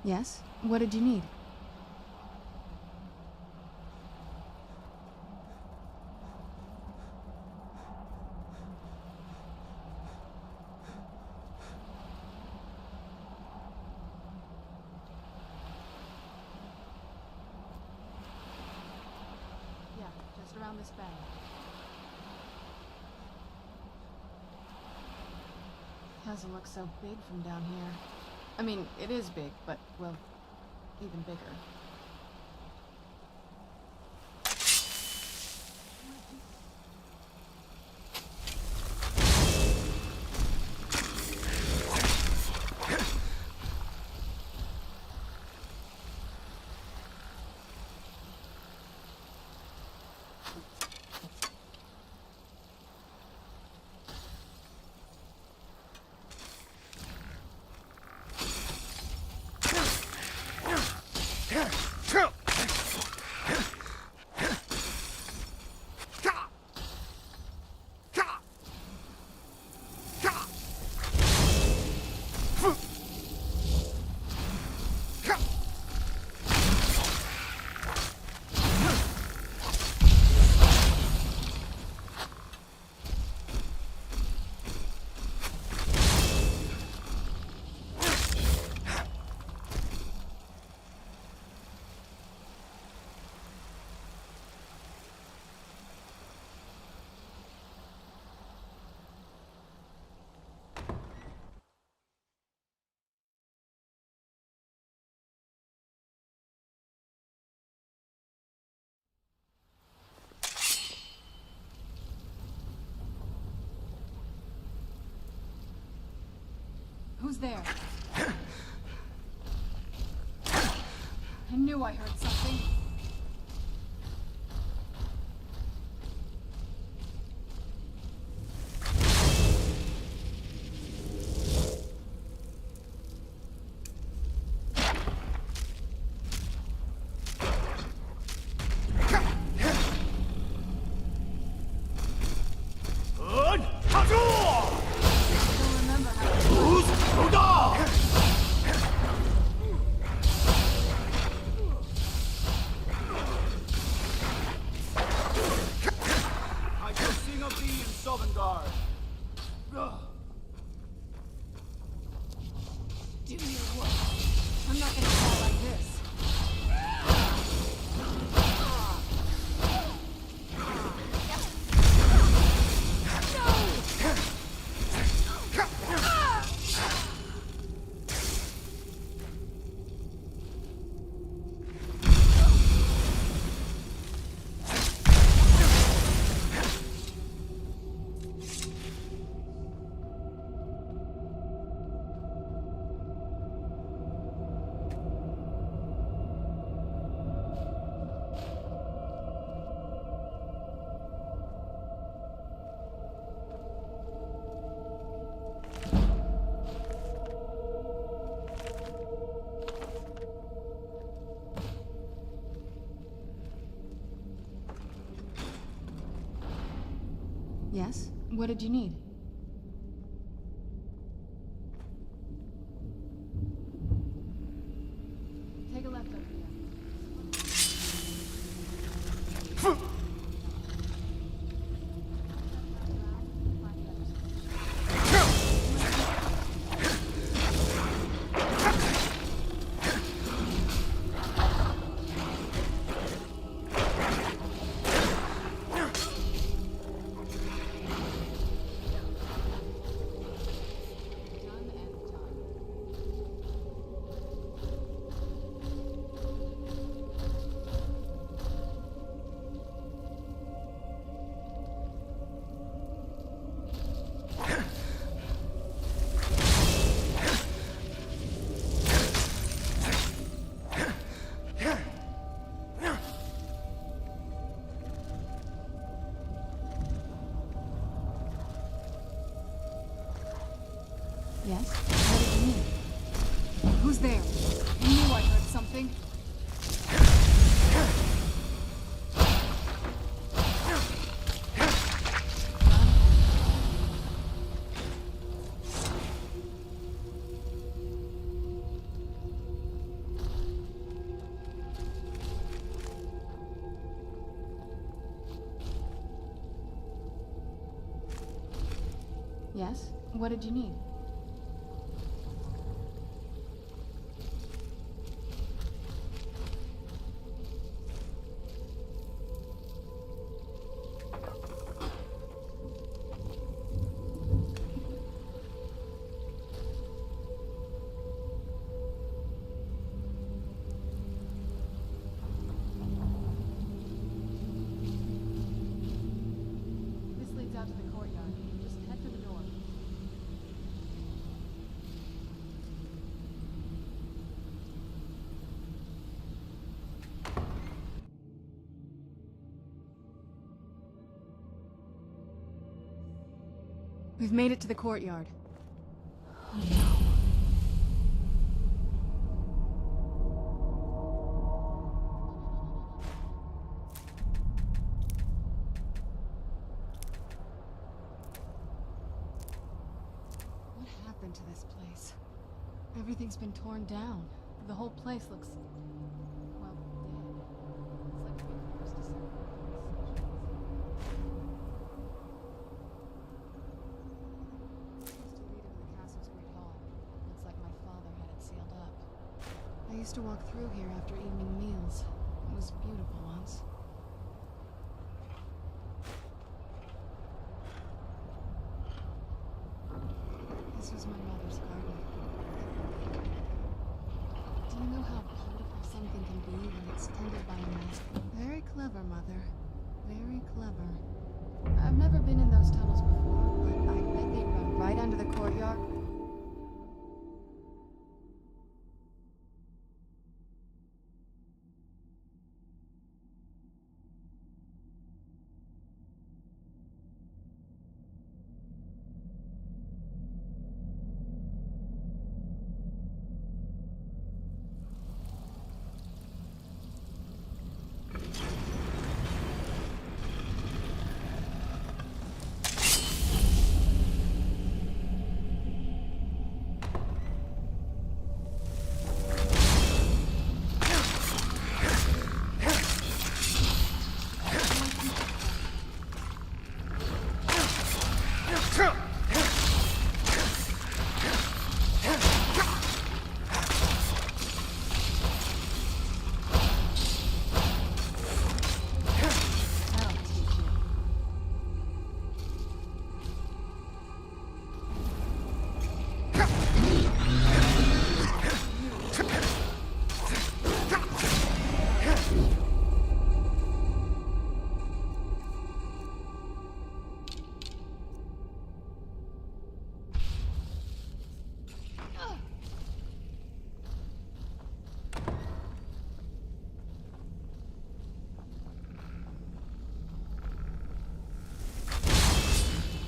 Yes? What did you need? Yeah, just around this bend. Doesn't look so big from down here. I mean, it is big, but, well, even bigger. Who's there? I knew I heard something. Do your work. I'm not gonna fall like this. Yes? What did you need? Take a left over here. Yes? What did you need? Who's there? I knew I heard something. Yes? What did you need? This leads out to the courtyard. Just head for the door. We've made it to the courtyard. Oh no. What happened to this place? Everything's been torn down. The whole place looks, well, dead. It's like it's been forced to separate from the used to lead into the castle's great hall. Looks like my father had it sealed up. I used to walk through here after evening meals. It was beautiful once. This was my mother's garden. Do you know how beautiful something can be when it's tended by a man? Very clever, Mother. Very clever. I've never been in those tunnels before, but I bet they run right under the courtyard. That'll teach you.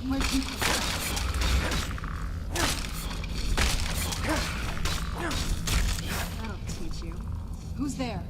Where'd you come from? That'll teach you. Who's there? Who's there?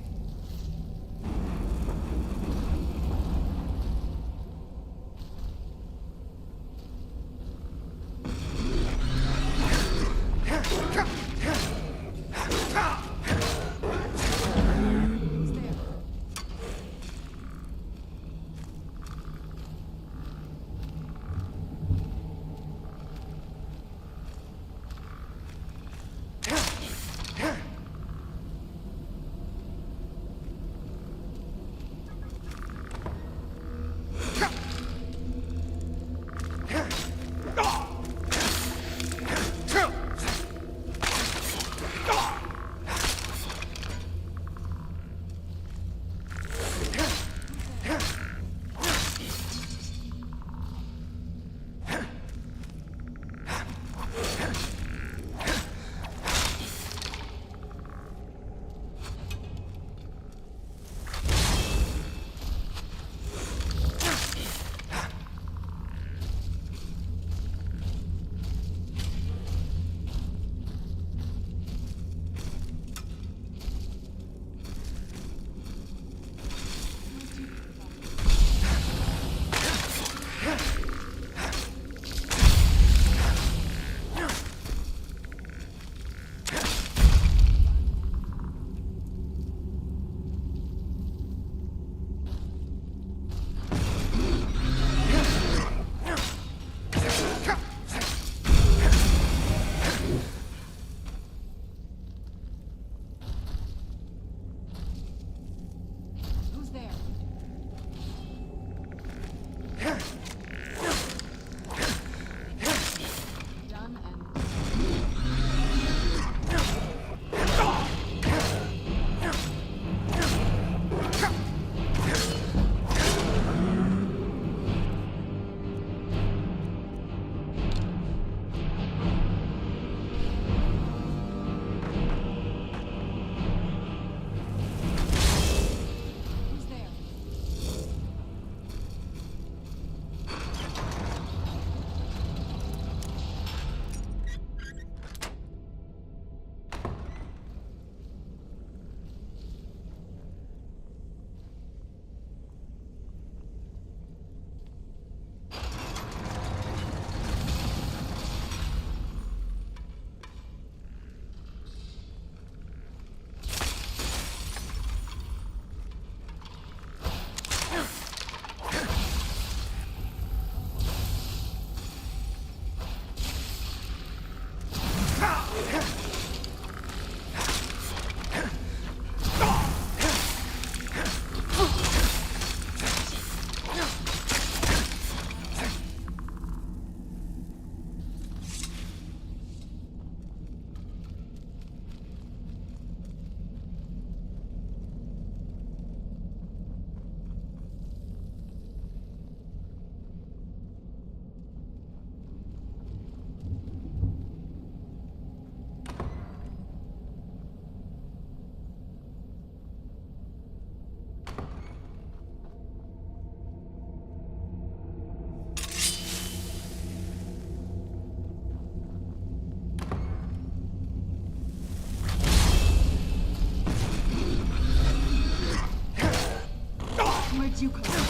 Where'd you come from?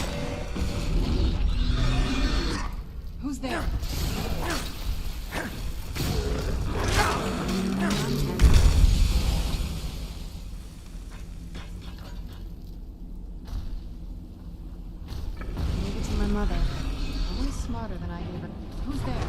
Who's there? Leave it to my mother. Always smarter than I even. Who's there?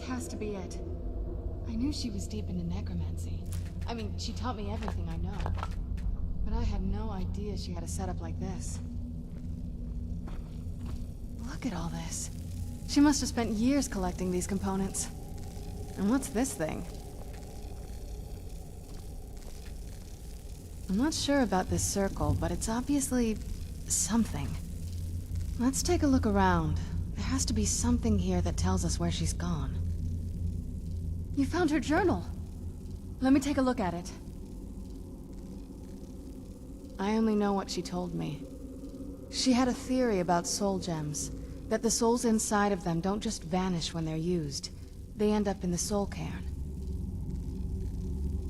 Has to be it. I knew she was deep into necromancy. I mean, she taught me everything I know. But I had no idea she had a setup like this. Look at all this. She must have spent years collecting these components. And what's this thing? I'm not sure about this circle, but it's obviously something. Let's take a look around. There has to be something here that tells us where she's gone. You found her journal. Let me take a look at it. I only know what she told me. She had a theory about soul gems, that the souls inside of them don't just vanish when they're used. They end up in the soul cairn.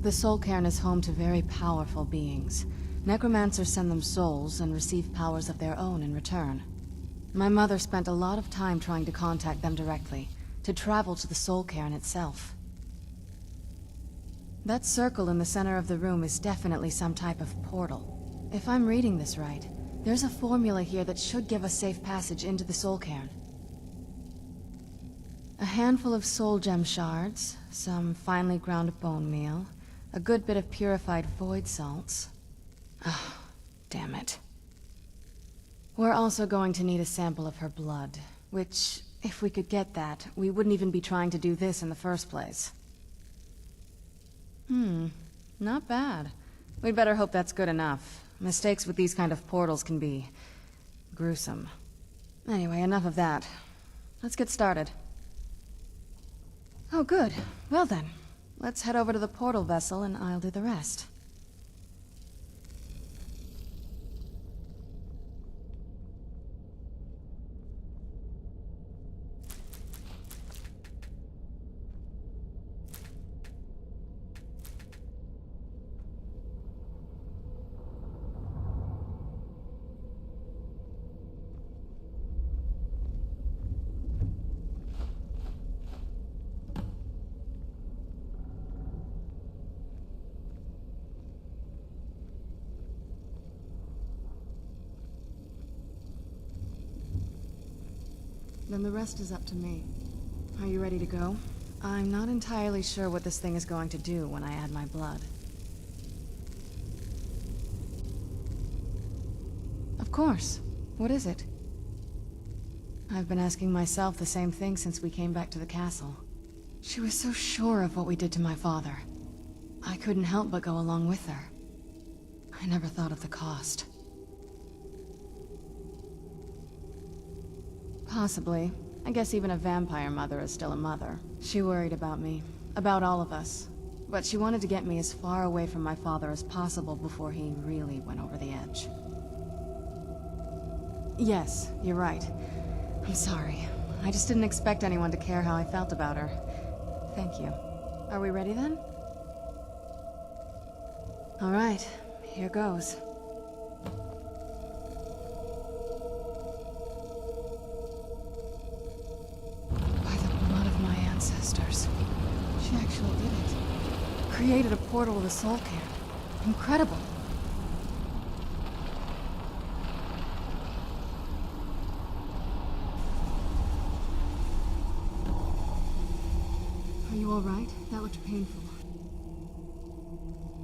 The soul cairn is home to very powerful beings. Necromancers send them souls and receive powers of their own in return. My mother spent a lot of time trying to contact them directly, to travel to the soul cairn itself. That circle in the center of the room is definitely some type of portal. If I'm reading this right, there's a formula here that should give us safe passage into the soul cairn. A handful of soul gem shards, some finely ground bone meal, a good bit of purified void salts. Oh, damn it. We're also going to need a sample of her blood, which, if we could get that, we wouldn't even be trying to do this in the first place. Not bad. We'd better hope that's good enough. Mistakes with these kind of portals can be gruesome. Anyway, enough of that. Let's get started. Oh, good. Well then, let's head over to the portal vessel and I'll do the rest. Then the rest is up to me. Are you ready to go? I'm not entirely sure what this thing is going to do when I add my blood. Of course. What is it? I've been asking myself the same thing since we came back to the castle. She was so sure of what we did to my father. I couldn't help but go along with her. I never thought of the cost. Possibly. I guess even a vampire mother is still a mother. She worried about me, about all of us. But she wanted to get me as far away from my father as possible before he really went over the edge. Yes, you're right. I'm sorry. I just didn't expect anyone to care how I felt about her. Thank you. Are we ready then? All right, here goes. By the blood of my ancestors. She actually did it. Created a portal with a soul cairn. Incredible. Are you all right? That looked painful.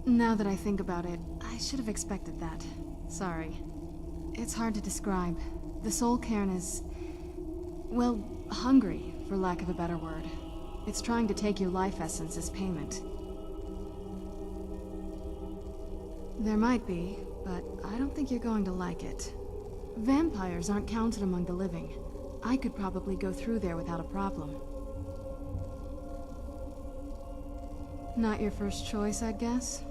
Now that I think about it, I should have expected that. Sorry. It's hard to describe. The soul cairn is... well, hungry, for lack of a better word. It's trying to take your life essence as payment. There might be, but I don't think you're going to like it. Vampires aren't counted among the living. I could probably go through there without a problem. Not your first choice, I'd guess?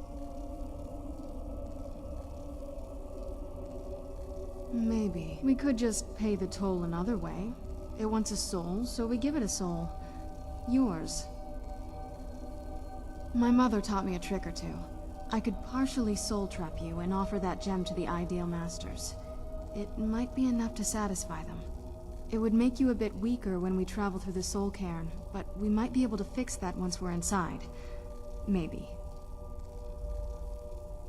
Maybe. We could just pay the toll another way. It wants a soul, so we give it a soul. Yours. My mother taught me a trick or two. I could partially soul trap you and offer that gem to the ideal masters. It might be enough to satisfy them. It would make you a bit weaker when we travel through the soul cairn, but we might be able to fix that once we're inside. Maybe.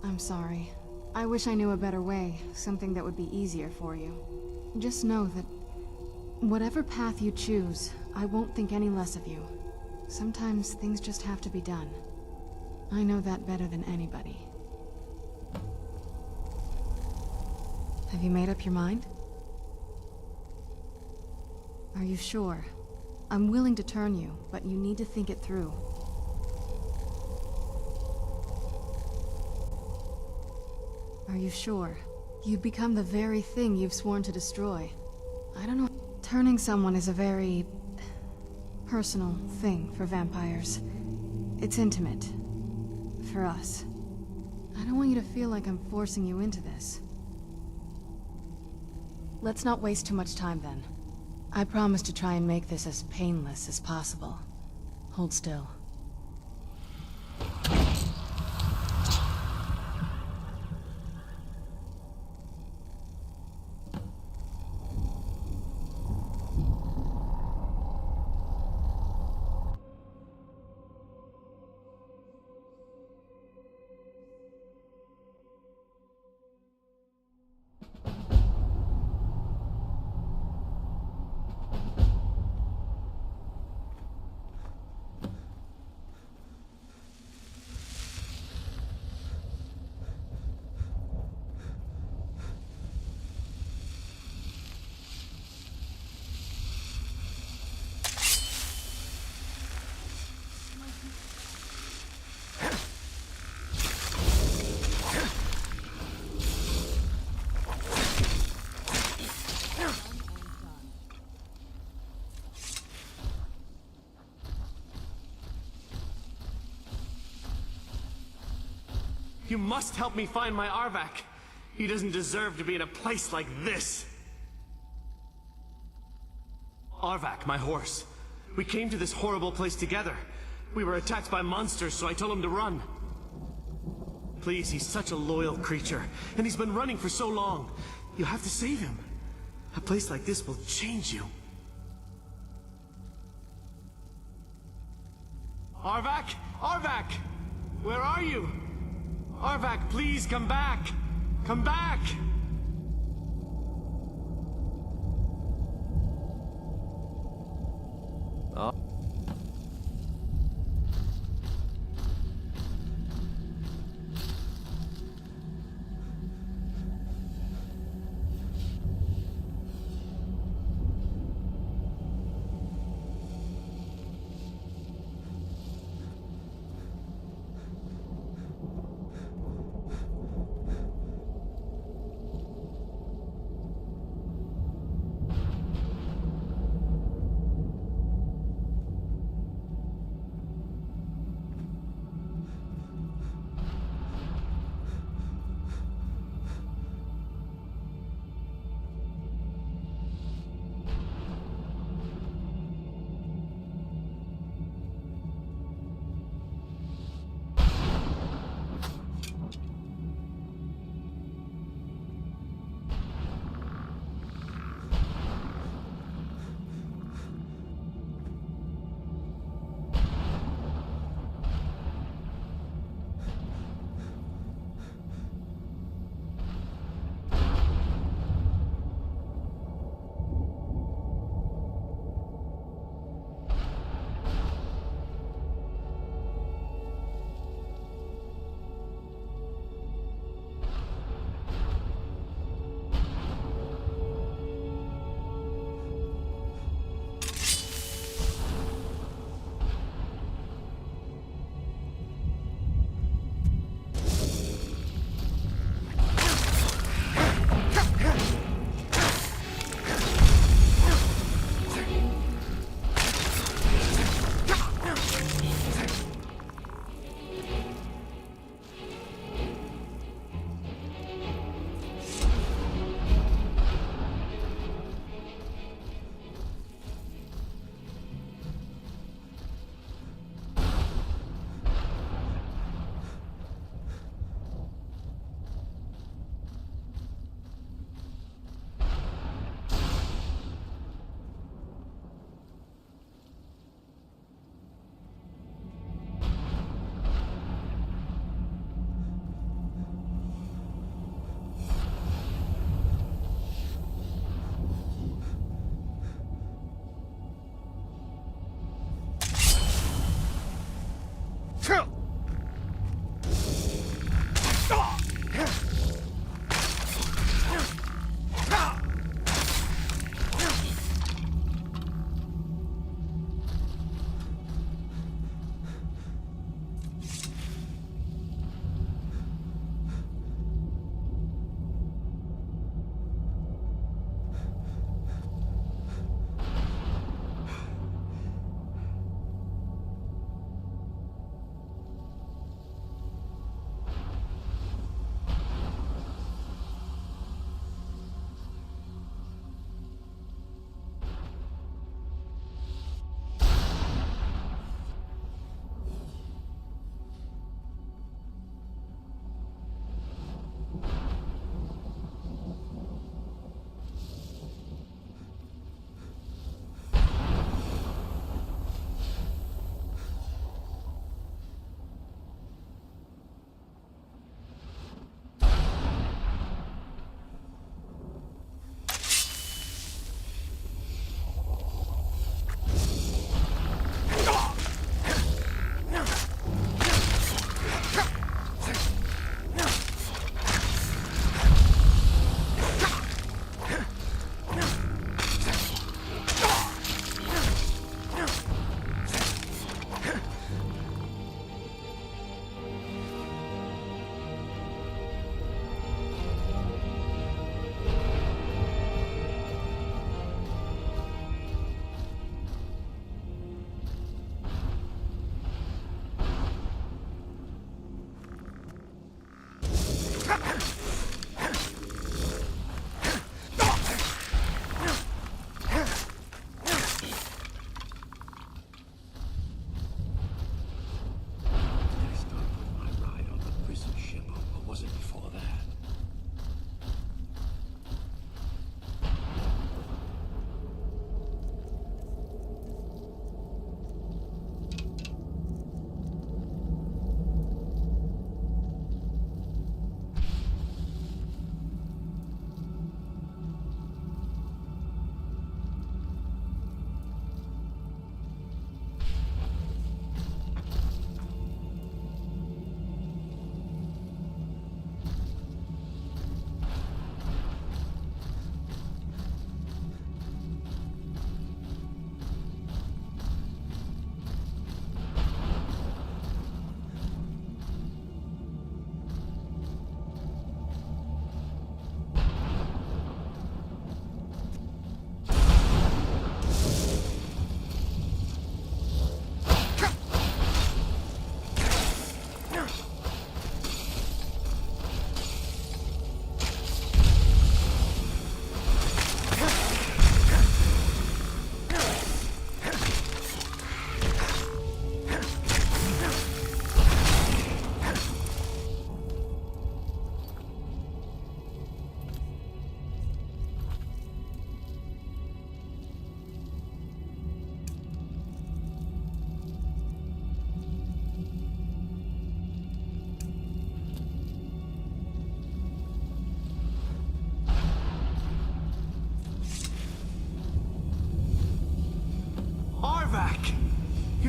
I'm sorry. I wish I knew a better way, something that would be easier for you. Just know that whatever path you choose, I won't think any less of you. Sometimes things just have to be done. I know that better than anybody. Have you made up your mind? Are you sure? I'm willing to turn you, but you need to think it through. Are you sure? You've become the very thing you've sworn to destroy. I don't know. Turning someone is a very... personal thing for vampires. It's intimate. For us. I don't want you to feel like I'm forcing you into this. Let's not waste too much time then. I promise to try and make this as painless as possible. Hold still. You must help me find my Arvak. He doesn't deserve to be in a place like this. Arvak, my horse. We came to this horrible place together. We were attacked by monsters, so I told him to run. Please, he's such a loyal creature, and he's been running for so long. You have to save him. A place like this will change you. Arvak? Arvak! Where are you? Arvak, please come back! Come back!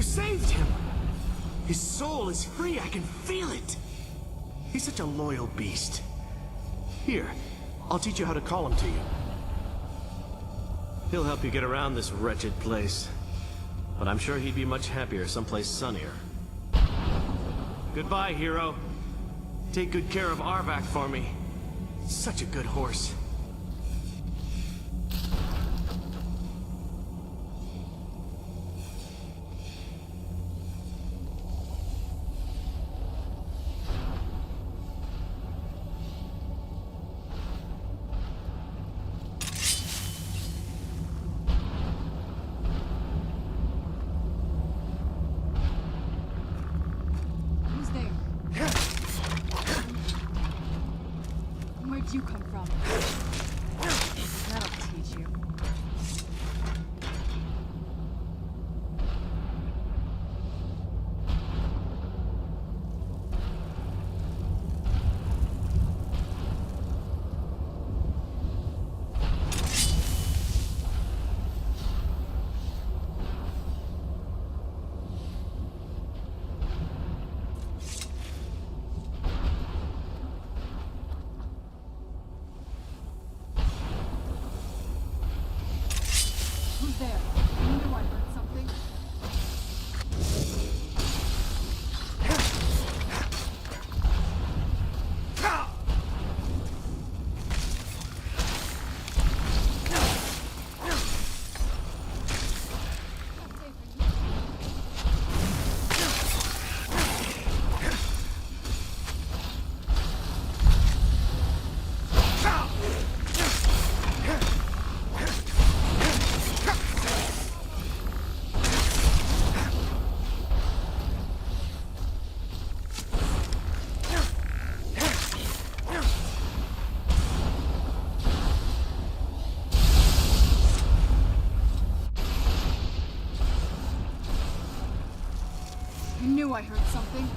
You saved him! His soul is free, I can feel it! He's such a loyal beast. Here, I'll teach you how to call him to you. He'll help you get around this wretched place. But I'm sure he'd be much happier someplace sunnier. Goodbye, hero. Take good care of Arvak for me. Such a good horse. Where'd you come from? That'll teach you. Who's there? I knew I heard something. I knew I heard something.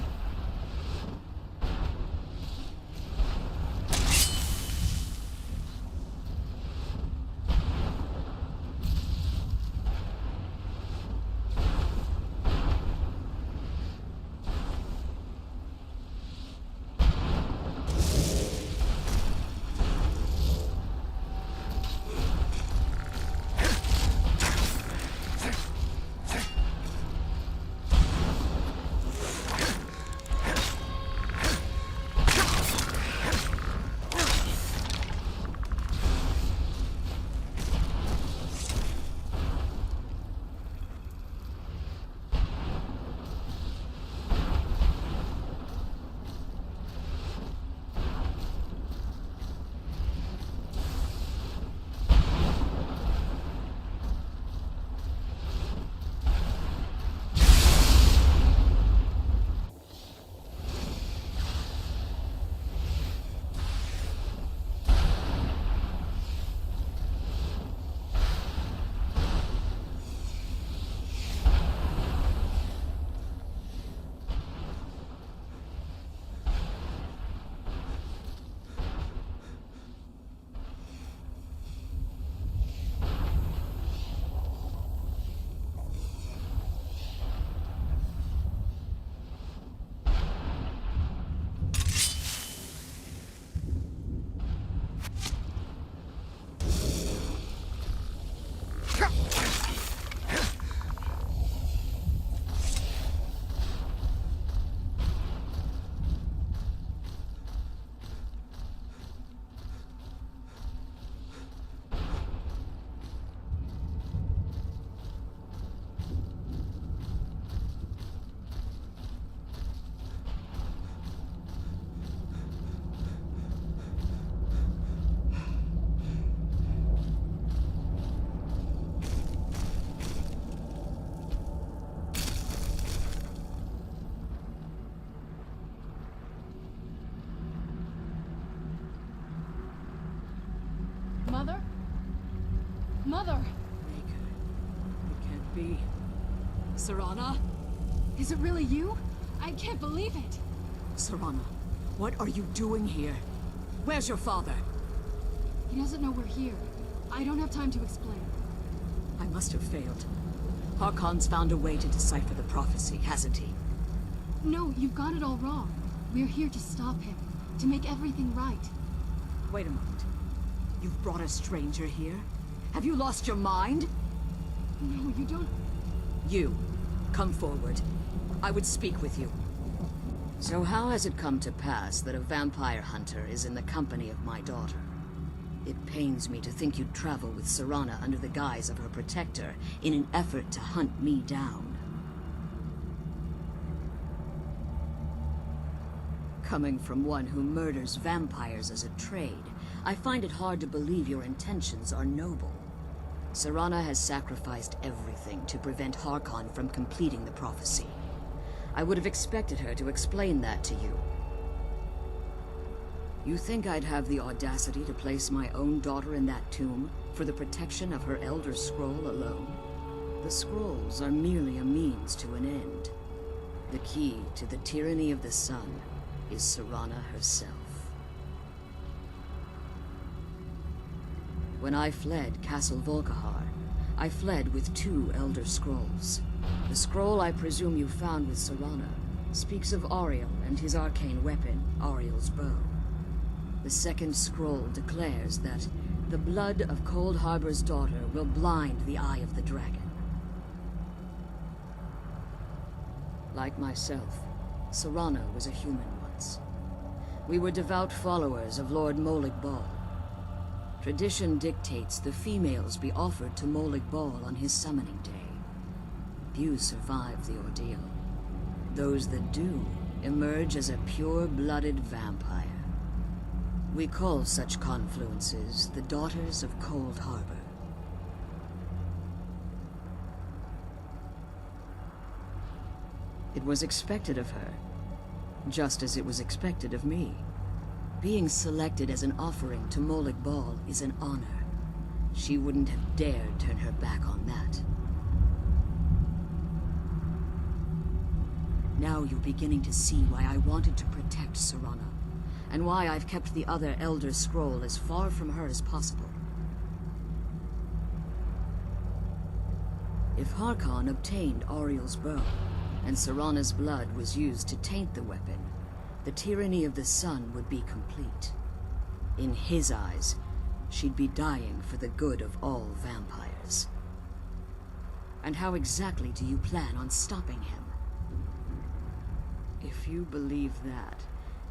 Mother? Mother! Maker, it can't be. Serana? Is it really you? I can't believe it. Serana, what are you doing here? Where's your father? He doesn't know we're here. I don't have time to explain. I must have failed. Harkon's found a way to decipher the prophecy, hasn't he? No, you've got it all wrong. We're here to stop him, to make everything right. Wait a moment. You've brought a stranger here? Have you lost your mind? No, you don't... You, come forward. I would speak with you. So how has it come to pass that a vampire hunter is in the company of my daughter? It pains me to think you'd travel with Serana under the guise of her protector in an effort to hunt me down. Coming from one who murders vampires as a trade, I find it hard to believe your intentions are noble. Serana has sacrificed everything to prevent Harkon from completing the prophecy. I would have expected her to explain that to you. You think I'd have the audacity to place my own daughter in that tomb for the protection of her Elder Scroll alone? The scrolls are merely a means to an end. The key to the tyranny of the sun is Serana herself. When I fled Castle Volkihar, I fled with 2 Elder Scrolls. The scroll I presume you found with Serana speaks of Auriel and his arcane weapon, Auriel's bow. The second scroll declares that the blood of Cold Harbor's daughter will blind the eye of the dragon. Like myself, Serana was a human once. We were devout followers of Lord Molig Bal. Tradition dictates the females be offered to Molig Bal on his summoning day. Few survive the ordeal. Those that do emerge as a pure-blooded vampire. We call such confluences the Daughters of Cold Harbor. It was expected of her, just as it was expected of me. Being selected as an offering to Molig Bal is an honor. She wouldn't have dared turn her back on that. Now you're beginning to see why I wanted to protect Serana, and why I've kept the other Elder Scroll as far from her as possible. If Harkon obtained Auriel's bow, and Serana's blood was used to taint the weapon, the tyranny of the sun would be complete. In his eyes, she'd be dying for the good of all vampires. And how exactly do you plan on stopping him? If you believe that,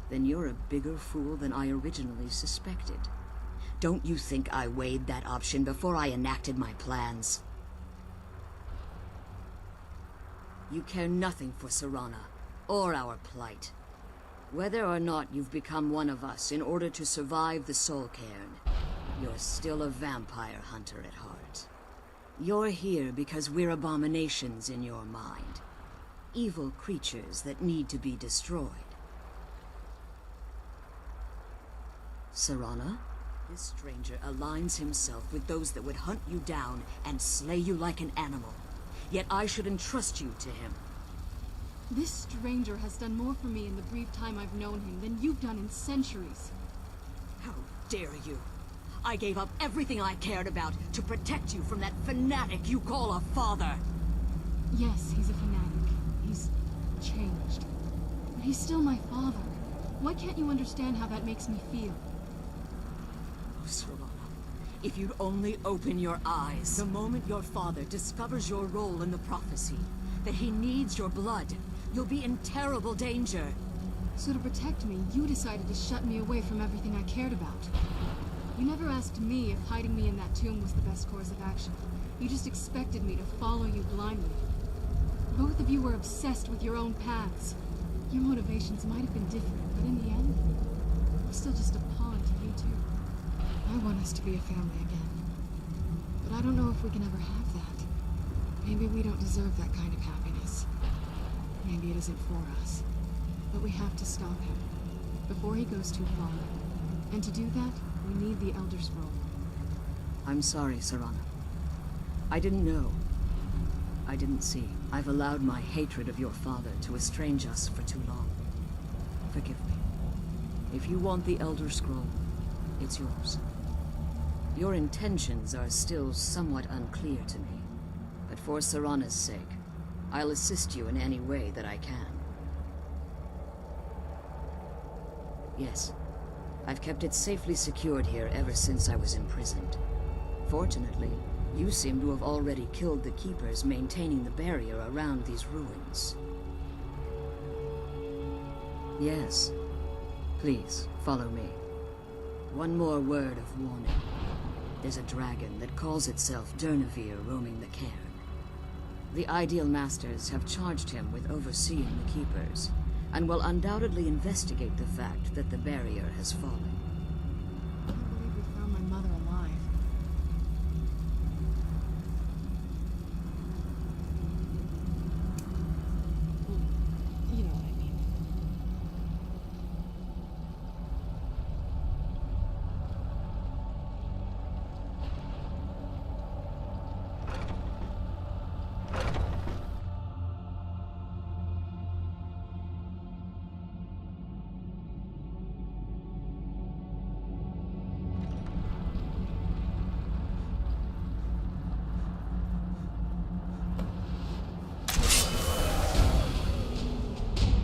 then you're a bigger fool than I originally suspected. Don't you think I weighed that option before I enacted my plans? You care nothing for Serana, or our plight. Whether or not you've become one of us in order to survive the Soul Cairn, you're still a vampire hunter at heart. You're here because we're abominations in your mind. Evil creatures that need to be destroyed. Serana, this stranger aligns himself with those that would hunt you down and slay you like an animal. Yet I should entrust you to him. This stranger has done more for me in the brief time I've known him than you've done in centuries. How dare you! I gave up everything I cared about to protect you from that fanatic you call a father! Yes, he's a fanatic. He's changed. But he's still my father. Why can't you understand how that makes me feel? Oh, Serana, if you'd only open your eyes. The moment your father discovers your role in the prophecy, that he needs your blood, you'll be in terrible danger. So to protect me, you decided to shut me away from everything I cared about. You never asked me if hiding me in that tomb was the best course of action. You just expected me to follow you blindly. Both of you were obsessed with your own paths. Your motivations might have been different, but in the end, I'm still just a pawn to you two. I want us to be a family again. But I don't know if we can ever have that. Maybe we don't deserve that kind of happiness. Maybe it isn't for us. But we have to stop him, before he goes too far. And to do that, we need the Elder Scroll. I'm sorry, Serana. I didn't know. I didn't see. I've allowed my hatred of your father to estrange us for too long. Forgive me. If you want the Elder Scroll, it's yours. Your intentions are still somewhat unclear to me, But for Serana's sake, I'll assist you in any way that I can. Yes, I've kept it safely secured here ever since I was imprisoned. Fortunately, you seem to have already killed the keepers maintaining the barrier around these ruins. Yes. Please, follow me. One more word of warning. There's a dragon that calls itself Durnevere roaming the cairn. The Ideal Masters have charged him with overseeing the keepers, and will undoubtedly investigate the fact that the barrier has fallen. I can't believe we found my mother alive. You know what I mean.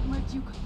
Where'd you come from?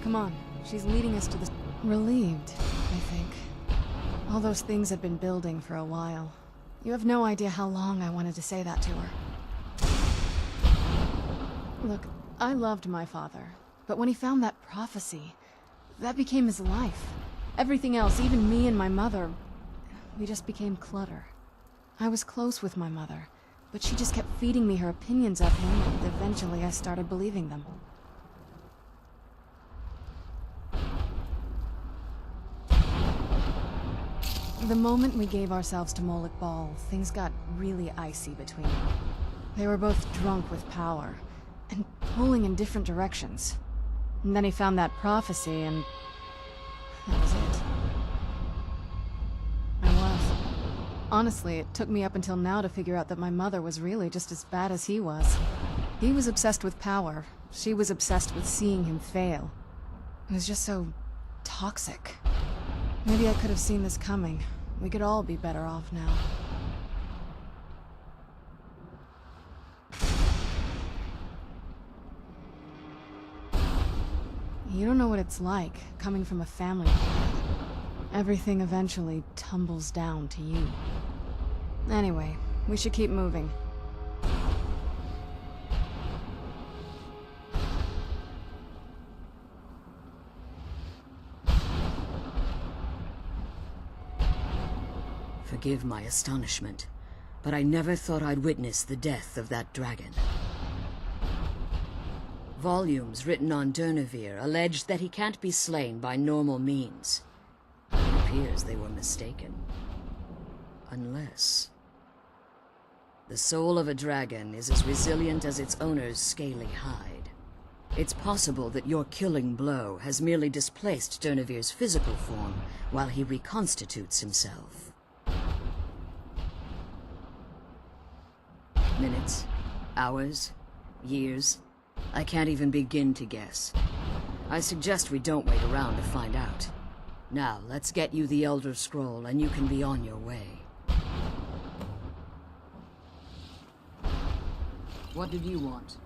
Come on, she's leading us to the... Relieved, I think. All those things had been building for a while. You have no idea how long I wanted to say that to her. Look, I loved my father, but when he found that prophecy, that became his life. Everything else, even me and my mother, we just became clutter. I was close with my mother, but she just kept feeding me her opinions of him, and eventually I started believing them. The moment we gave ourselves to Molik Bal, things got really icy between them. They were both drunk with power, and pulling in different directions. And then he found that prophecy, and... that was it. I was. Honestly, it took me up until now to figure out that my mother was really just as bad as he was. He was obsessed with power. She was obsessed with seeing him fail. It was just so... toxic. Maybe I could have seen this coming. We could all be better off now. You don't know what it's like, coming from a family. Everything eventually tumbles down to you. Anyway, we should keep moving. Forgive my astonishment, but I never thought I'd witness the death of that dragon. Volumes written on Durnevere allege that he can't be slain by normal means. It appears they were mistaken. Unless... the soul of a dragon is as resilient as its owner's scaly hide. It's possible that your killing blow has merely displaced Durnevere's physical form while he reconstitutes himself. Minutes, hours, years. I can't even begin to guess. I suggest we don't wait around to find out. Now, let's get you the Elder Scroll and you can be on your way. What did you want?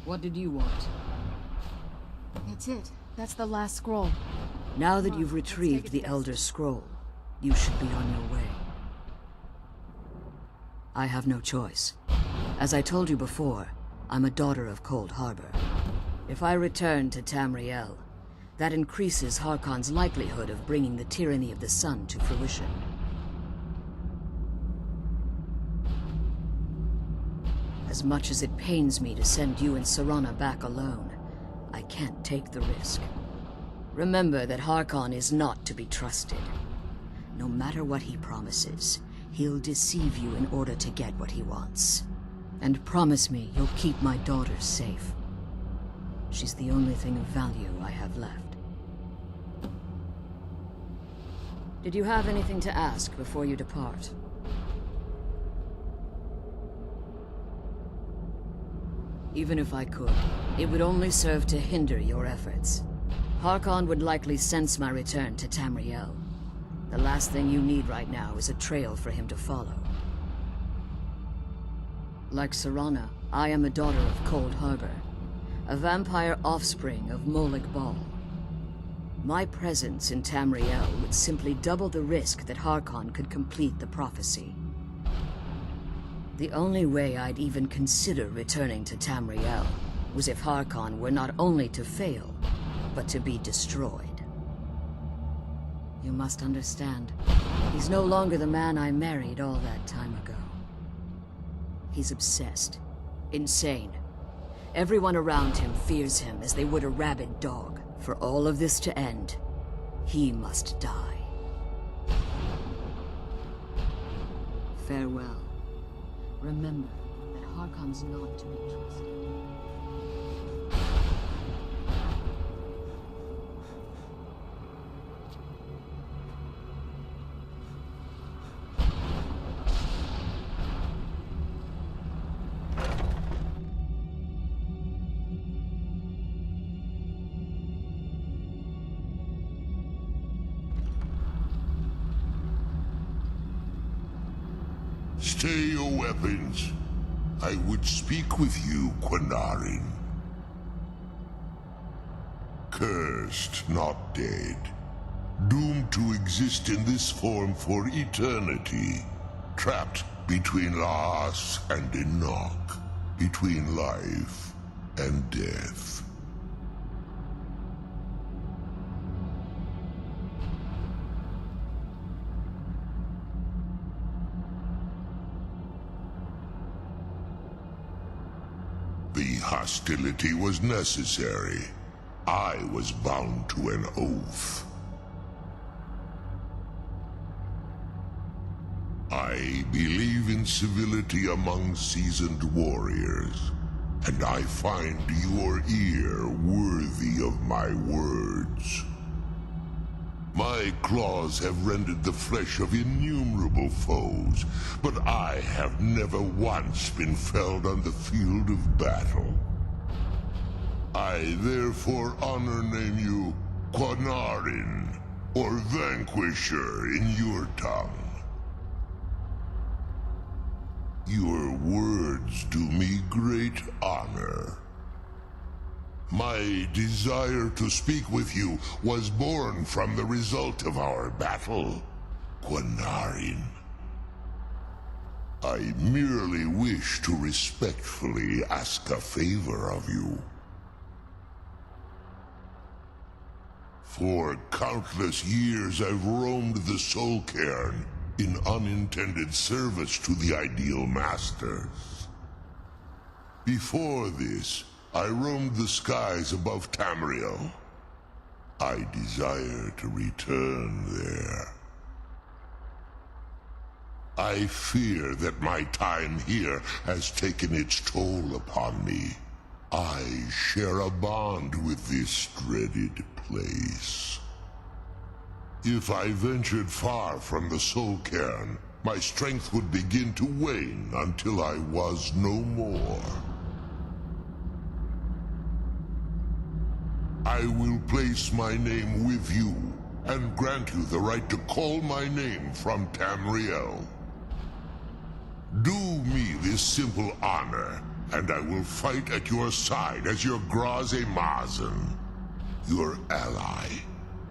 What did you want? That's it. That's the last scroll. Now that you've retrieved the Elder Scroll, you should be on your way. I have no choice. As I told you before, I'm a daughter of Cold Harbor. If I return to Tamriel, that increases Harkon's likelihood of bringing the tyranny of the sun to fruition. As much as it pains me to send you and Serana back alone, I can't take the risk. Remember that Harkon is not to be trusted. No matter what he promises, he'll deceive you in order to get what he wants. And promise me you'll keep my daughter safe. She's the only thing of value I have left. Did you have anything to ask before you depart? Even if I could, it would only serve to hinder your efforts. Harkon would likely sense my return to Tamriel. The last thing you need right now is a trail for him to follow. Like Serana, I am a daughter of Cold Harbor, a vampire offspring of Molig Bal. My presence in Tamriel would simply double the risk that Harkon could complete the prophecy. The only way I'd even consider returning to Tamriel was if Harkon were not only to fail, but to be destroyed. You must understand, he's no longer the man I married all that time ago. He's obsessed, insane. Everyone around him fears him as they would a rabid dog. For all of this to end, he must die. Farewell. Remember that Harkon's not to be trusted. Stay your weapons. I would speak with you, Quanarrin. Cursed, not dead. Doomed to exist in this form for eternity. Trapped between Laas and Enoch. Between life and death. The hostility was necessary. I was bound to an oath. I believe in civility among seasoned warriors, and I find your ear worthy of my words. My claws have rendered the flesh of innumerable foes, but I have never once been felled on the field of battle. I therefore honor name you Quanarrin, or Vanquisher in your tongue. Your words do me great honor. My desire to speak with you was born from the result of our battle, Quanarrin. I merely wish to respectfully ask a favor of you. For countless years I've roamed the Soul Cairn in unintended service to the Ideal Masters. Before this, I roamed the skies above Tamriel. I desire to return there. I fear that my time here has taken its toll upon me. I share a bond with this dreaded place. If I ventured far from the Soul Cairn, my strength would begin to wane until I was no more. I will place my name with you, and grant you the right to call my name from Tamriel. Do me this simple honor, and I will fight at your side as your Graze Mazen, your ally,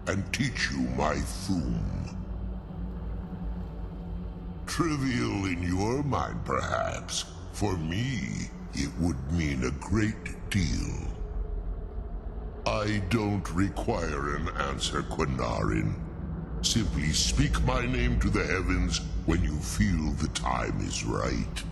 and teach you my Thum. Trivial in your mind, perhaps, For me, it would mean a great deal. I don't require an answer, Quanarrin. Simply speak my name to the heavens when you feel the time is right.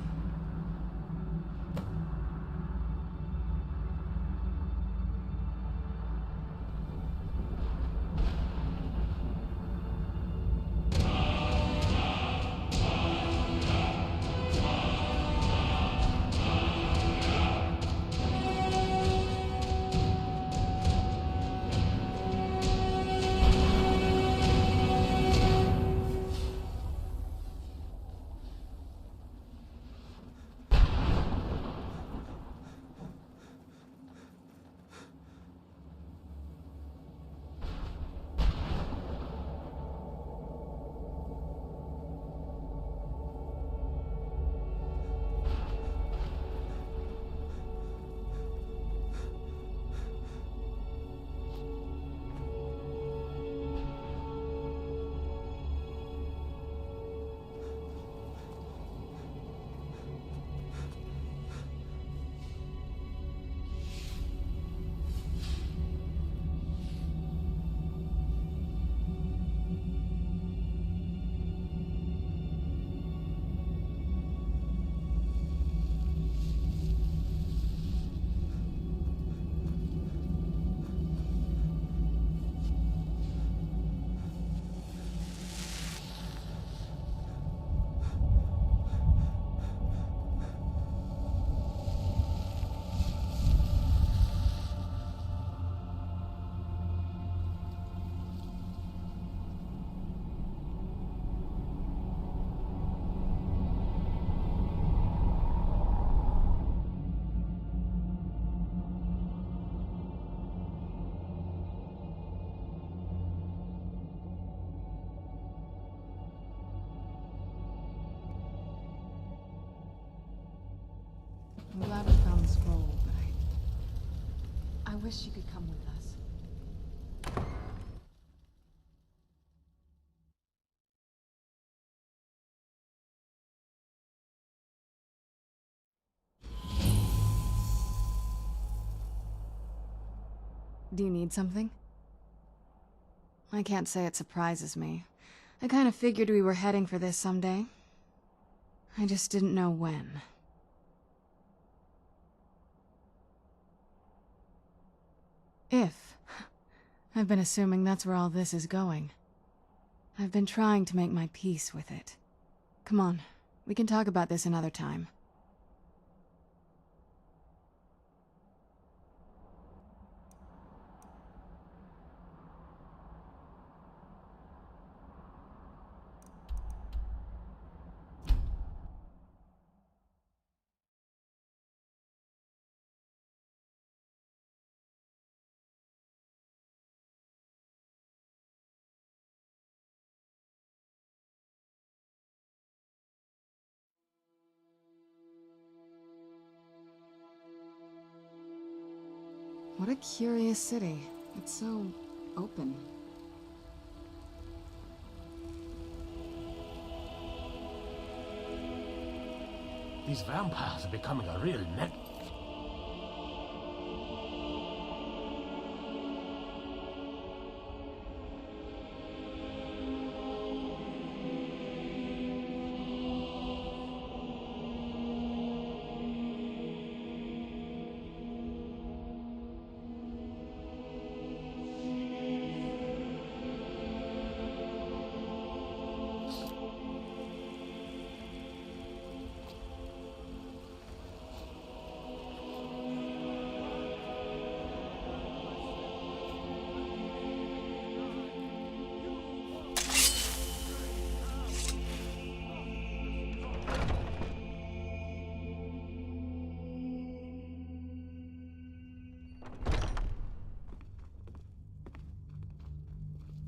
I'm glad we found the scroll, but I wish you could come with us. Do you need something? I can't say it surprises me. I kind of figured we were heading for this someday. I just didn't know when. If. I've been assuming that's where all this is going. I've been trying to make my peace with it. Come on, we can talk about this another time. What a curious city. It's so open. These vampires are becoming a real net.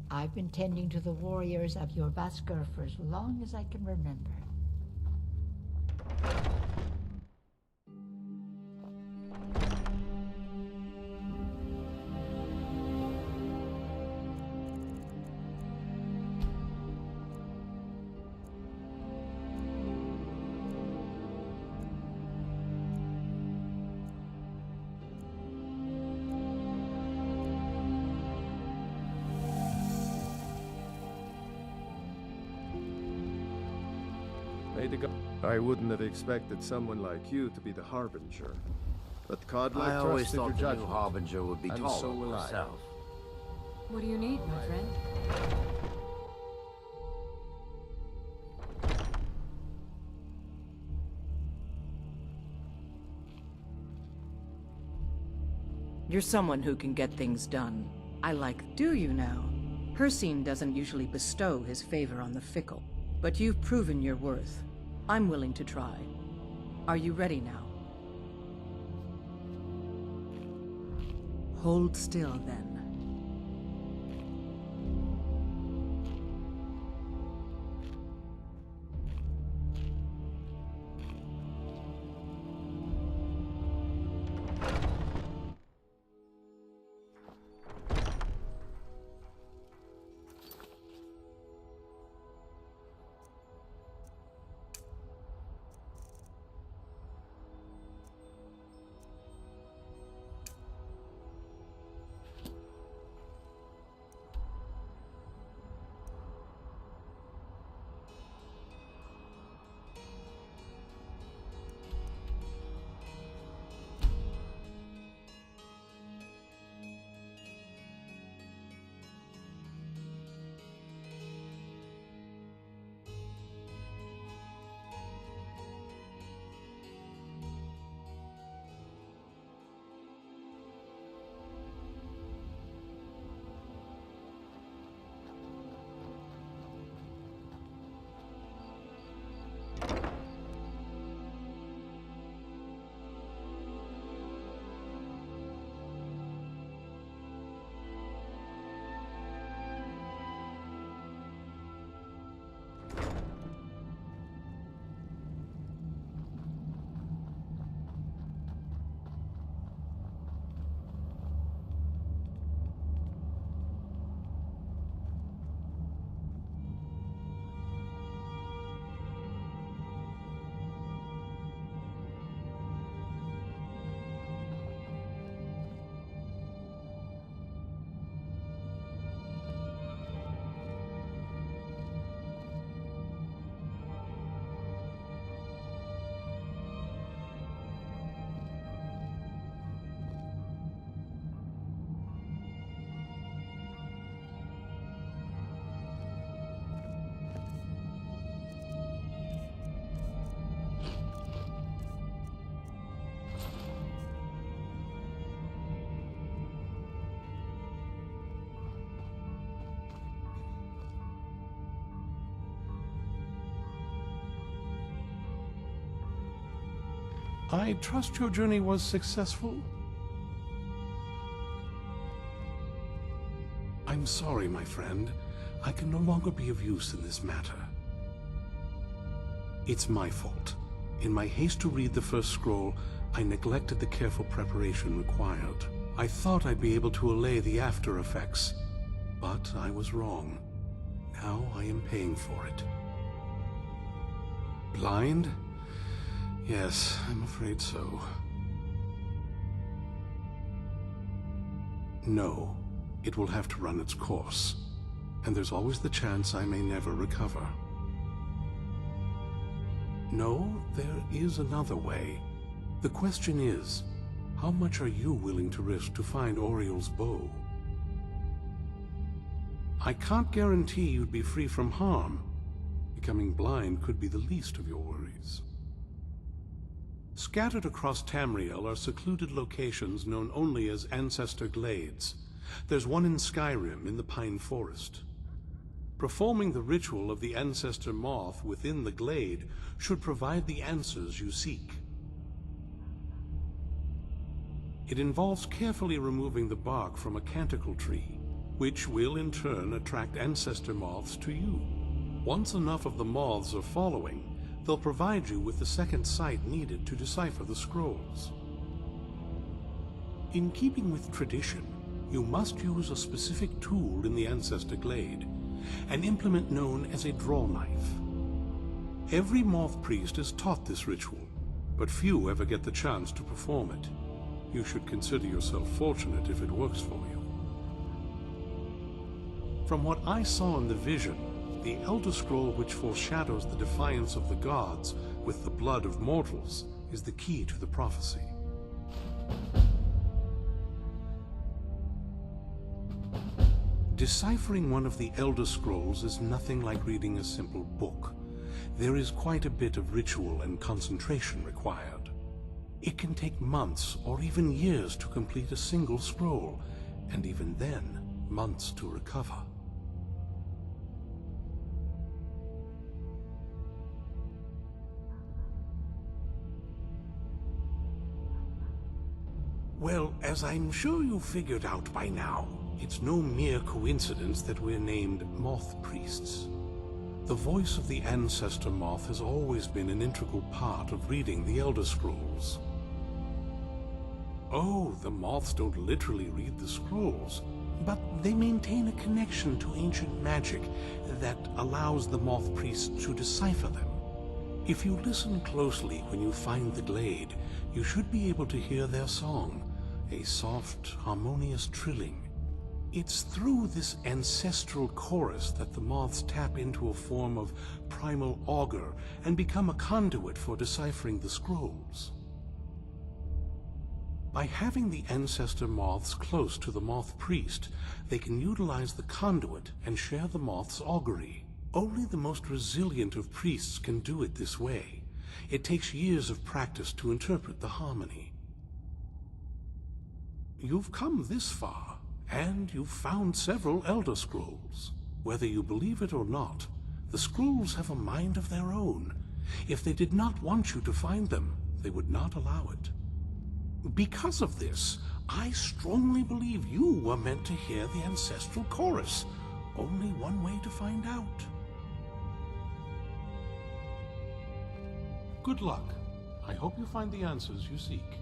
I've been tending to the warriors of your Vasker for as long as I can remember. May the I wouldn't have expected someone like you to be the Harbinger. But Codlike I always trusted your thought the new judgment. Harbinger would be And taller so will I. myself. What do you need, my friend? You're someone who can get things done. I like... Do you now? Hercene doesn't usually bestow his favor on the fickle, but you've proven your worth. I'm willing to try. Are you ready now? Hold still, then. I trust your journey was successful? I'm sorry, my friend. I can no longer be of use in this matter. It's my fault. In my haste to read the first scroll, I neglected the careful preparation required. I thought I'd be able to allay the after effects, but I was wrong. Now I am paying for it. Blind? Yes, I'm afraid so. No, it will have to run its course, and there's always the chance I may never recover. No, there is another way. The question is, how much are you willing to risk to find Oriel's bow? I can't guarantee you'd be free from harm. Becoming blind could be the least of your worries. Scattered across Tamriel are secluded locations known only as Ancestor Glades. There's one in Skyrim in the Pine Forest. Performing the ritual of the Ancestor Moth within the glade should provide the answers you seek. It involves carefully removing the bark from a canticle tree, which will in turn attract Ancestor Moths to you. Once enough of the moths are following, they'll provide you with the second sight needed to decipher the scrolls. In keeping with tradition, you must use a specific tool in the Ancestor Glade, an implement known as a draw knife. Every moth priest is taught this ritual, but few ever get the chance to perform it. You should consider yourself fortunate if it works for you. From what I saw in the vision, the Elder Scroll which foreshadows the defiance of the gods with the blood of mortals is the key to the prophecy. Deciphering one of the Elder Scrolls is nothing like reading a simple book. There is quite a bit of ritual and concentration required. It can take months or even years to complete a single scroll, and even then, months to recover. Well, as I'm sure you figured out by now, it's no mere coincidence that we're named Moth Priests. The voice of the Ancestor Moth has always been an integral part of reading the Elder Scrolls. Oh, the Moths don't literally read the scrolls, but they maintain a connection to ancient magic that allows the Moth Priests to decipher them. If you listen closely when you find the glade, you should be able to hear their song, a soft, harmonious trilling. It's through this ancestral chorus that the moths tap into a form of primal augur and become a conduit for deciphering the scrolls. By having the ancestor moths close to the moth priest, they can utilize the conduit and share the moth's augury. Only the most resilient of priests can do it this way. It takes years of practice to interpret the harmony. You've come this far, and you've found several Elder Scrolls. Whether you believe it or not, the scrolls have a mind of their own. If they did not want you to find them, they would not allow it. Because of this, I strongly believe you were meant to hear the ancestral chorus. Only one way to find out. Good luck. I hope you find the answers you seek.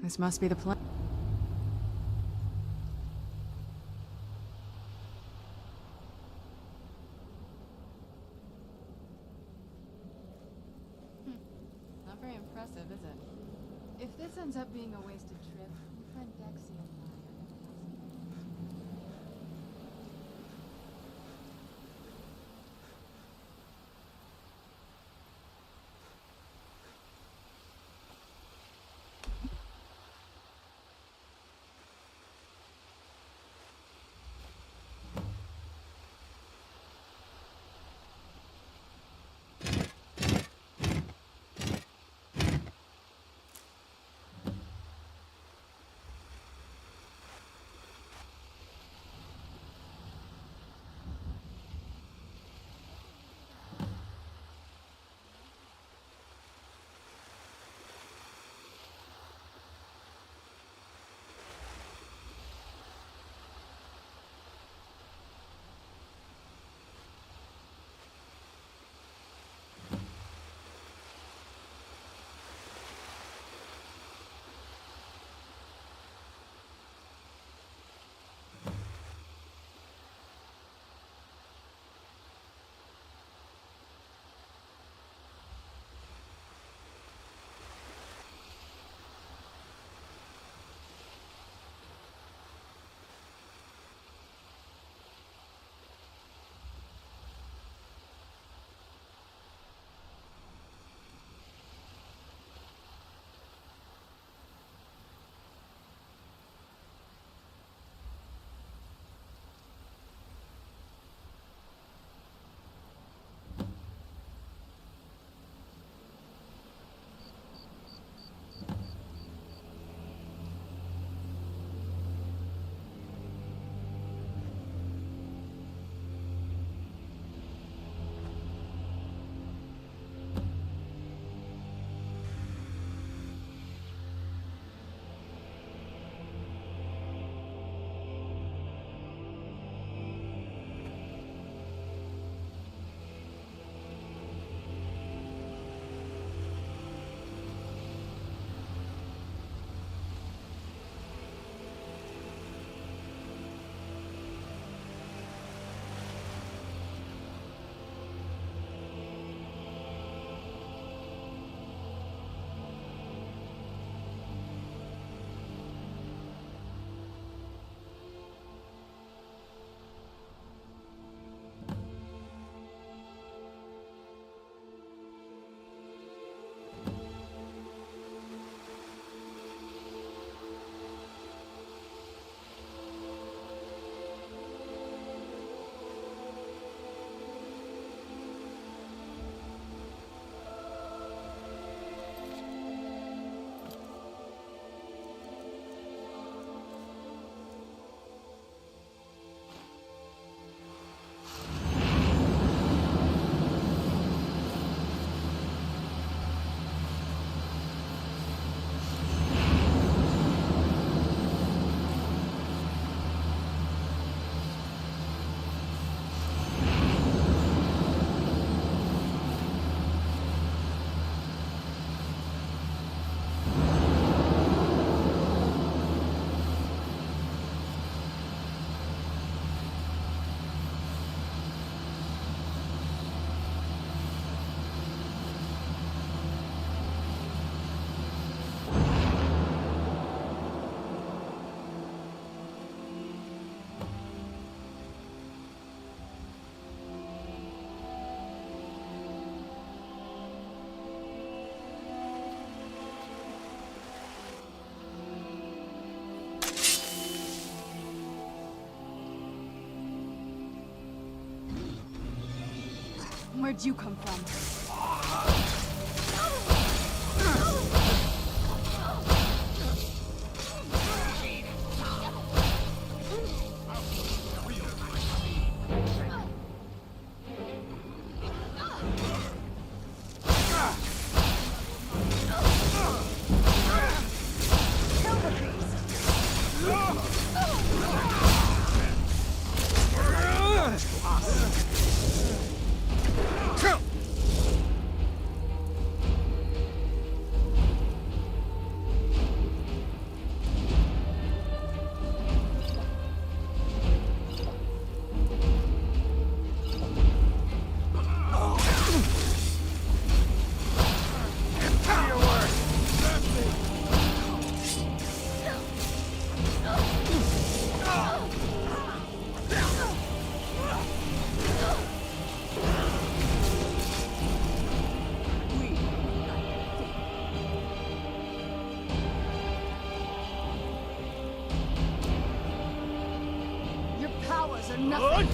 This must be the plan. Not very impressive, is it? If this ends up being a wasted trip, my friend Dexy and I Where'd you come from? Your powers are nothing.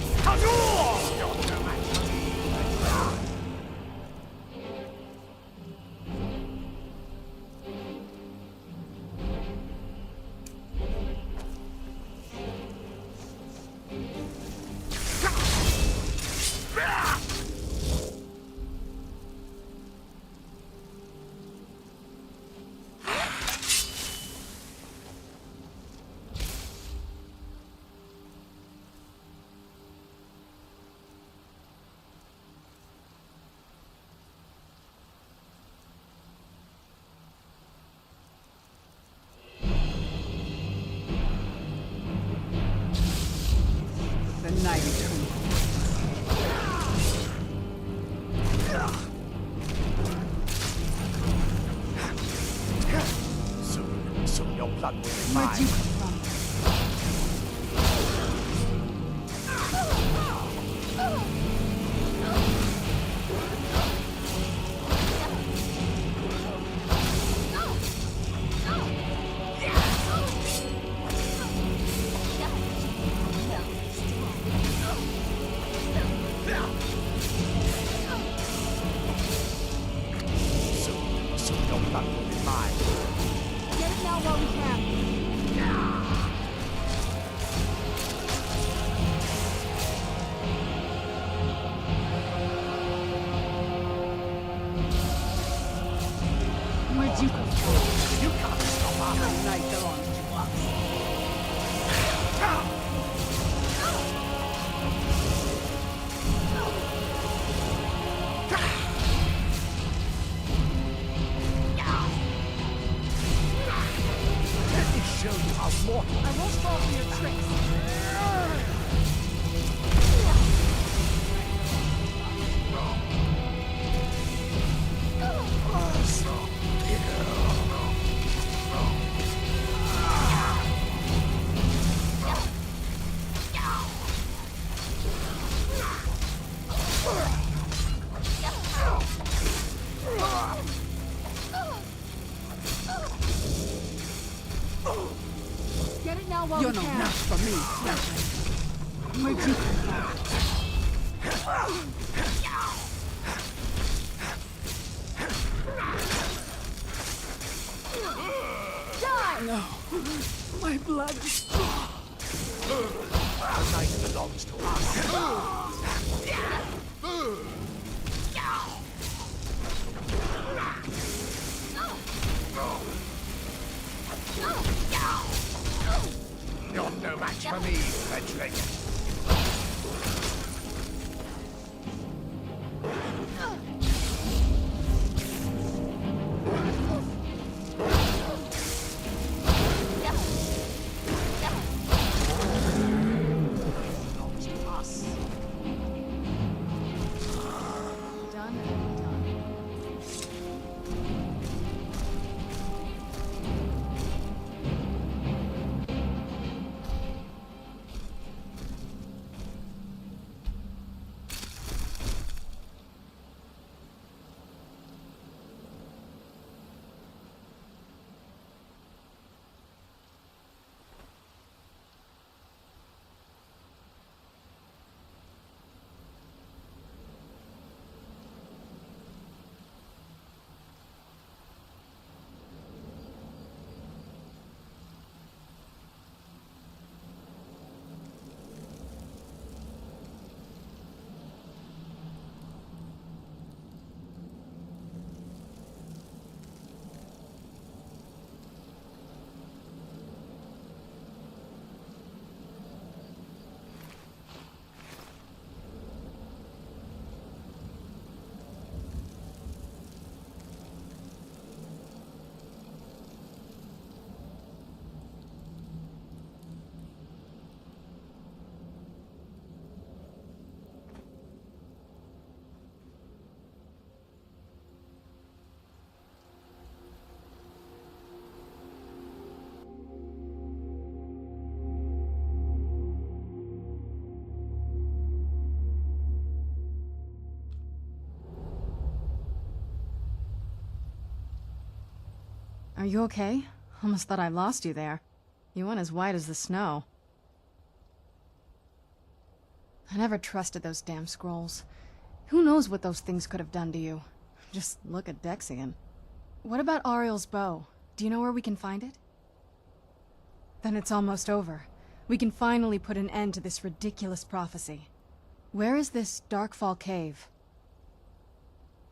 The night twinkles. Soon your blood will be Where'd mine. you come from? Soon your blood will be mine. Get it now while we can. Where'd you come from? You can't stop us. The night belongs to us. Let me show you how mortal. I won't fall for your tricks. Get it now while You're we no can. match for me, Quanarrin. Where'd you come from? Die! No. My blood. The night belongs to us. You're no match for me, fledgling. Belongs to us. Done and done. Are you okay? Almost thought I lost you there. You went as white as the snow. I never trusted those damn scrolls. Who knows what those things could have done to you? Just look at Dexian. What about Ariel's bow? Do you know where we can find it? Then it's almost over. We can finally put an end to this ridiculous prophecy. Where is this Darkfall cave?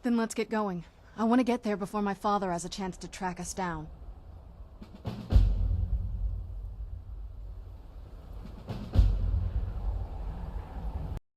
Then let's get going. I want to get there before my father has a chance to track us down.